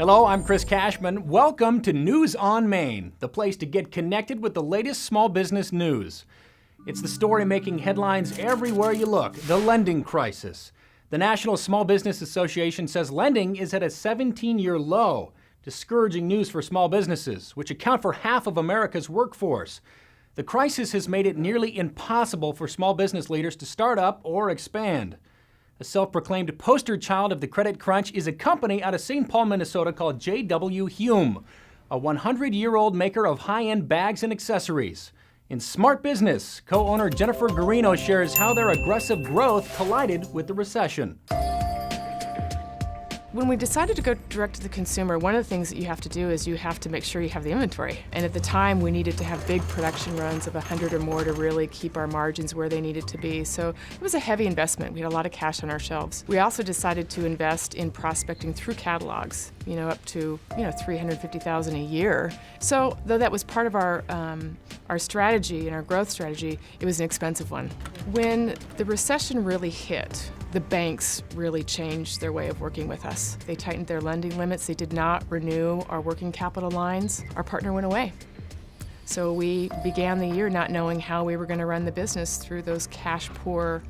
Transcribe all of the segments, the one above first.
Hello, I'm Chris Cashman. Welcome to News on Main, the place to get connected with the latest small business news. It's the story making headlines everywhere you look, the lending crisis. The National Small Business Association says lending is at a 17-year low, discouraging news for small businesses, which account for half of America's workforce. The crisis has made it nearly impossible for small business leaders to start up or expand. A self-proclaimed poster child of the credit crunch is a company out of St. Paul, Minnesota called J.W. Hume, a 100-year-old maker of high-end bags and accessories. In Smart Business, co-owner Jennifer Garino shares how their aggressive growth collided with the recession. When we decided to go direct to the consumer, one of the things that you have to do is you have to make sure you have the inventory. And at the time, we needed to have big production runs of 100 or more to really keep our margins where they needed to be. So it was a heavy investment. We had a lot of cash on our shelves. We also decided to invest in prospecting through catalogs, up to $350,000 a year. So though that was part of our strategy and our growth strategy, it was an expensive one. When the recession really hit, the banks really changed their way of working with us. They tightened their lending limits. They did not renew our working capital lines. Our partner went away. So we began the year not knowing how we were going to run the business through those cash-poor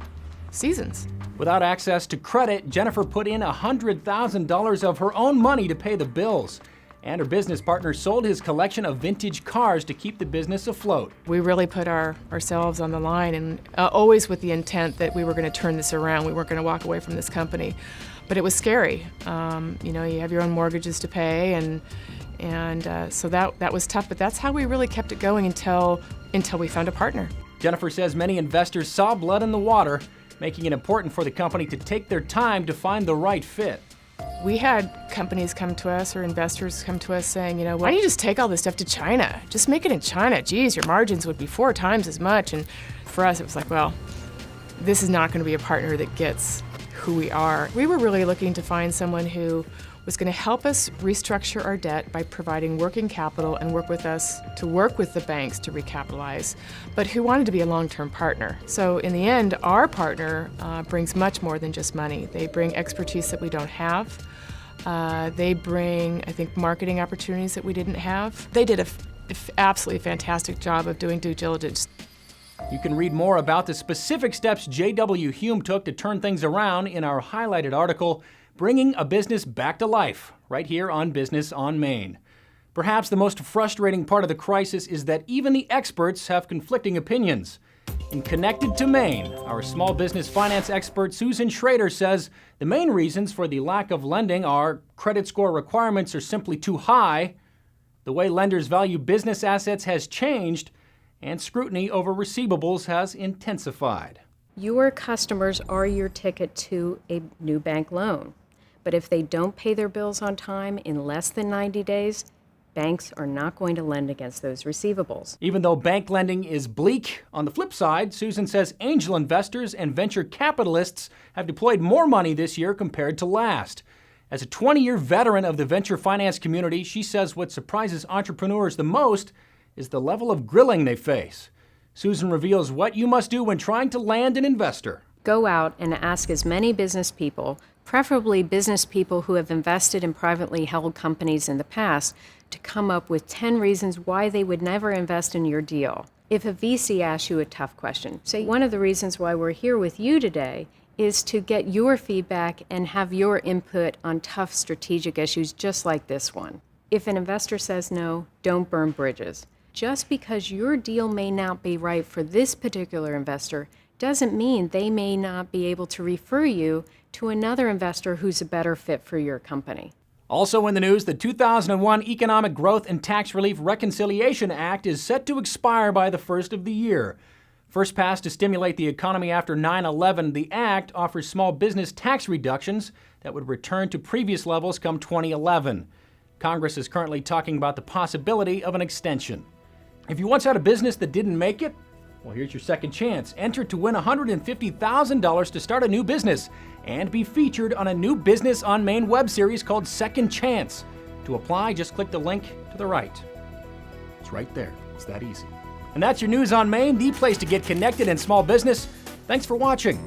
seasons. Without access to credit, Jennifer put in $100,000 of her own money to pay the bills. And her business partner sold his collection of vintage cars to keep the business afloat. We really put ourselves on the line, and always with the intent that we were going to turn this around. We weren't going to walk away from this company. But it was scary. You have your own mortgages to pay, and so that was tough. But that's how we really kept it going until we found a partner. Jennifer says many investors saw blood in the water, making it important for the company to take their time to find the right fit. We had companies come to us or investors come to us saying, why don't you just take all this stuff to China? Just make it in China. Geez, your margins would be 4 times as much. And for us, it was like, well, this is not going to be a partner that gets who we are. We were really looking to find someone who was going to help us restructure our debt by providing working capital and work with us to work with the banks to recapitalize, but who wanted to be a long-term partner. So in the end, our partner brings much more than just money. They bring expertise that we don't have. They bring, I think, marketing opportunities that we didn't have. They did an absolutely fantastic job of doing due diligence. You can read more about the specific steps J.W. Hume took to turn things around in our highlighted article, Bringing a Business Back to Life, right here on Business on Main. Perhaps the most frustrating part of the crisis is that even the experts have conflicting opinions. In Connected to Maine, our small business finance expert Susan Schrader says the main reasons for the lack of lending are credit score requirements are simply too high, the way lenders value business assets has changed, and scrutiny over receivables has intensified. Your customers are your ticket to a new bank loan. But if they don't pay their bills on time in less than 90 days, banks are not going to lend against those receivables. Even though bank lending is bleak, on the flip side, Susan says angel investors and venture capitalists have deployed more money this year compared to last. As a 20-year veteran of the venture finance community, she says what surprises entrepreneurs the most is the level of grilling they face. Susan reveals what you must do when trying to land an investor. Go out and ask as many business people, preferably business people who have invested in privately held companies in the past, to come up with 10 reasons why they would never invest in your deal. If a VC asks you a tough question, say one of the reasons why we're here with you today is to get your feedback and have your input on tough strategic issues just like this one. If an investor says no, don't burn bridges. Just because your deal may not be right for this particular investor doesn't mean they may not be able to refer you to another investor who's a better fit for your company. Also in the news, the 2001 Economic Growth and Tax Relief Reconciliation Act is set to expire by the first of the year. First passed to stimulate the economy after 9/11, the act offers small business tax reductions that would return to previous levels come 2011. Congress is currently talking about the possibility of an extension. If you once had a business that didn't make it, well, here's your second chance. Enter to win $150,000 to start a new business and be featured on a new Business on Main web series called Second Chance. To apply, just click the link to the right. It's right there. It's that easy. And that's your News on Main, the place to get connected in small business. Thanks for watching.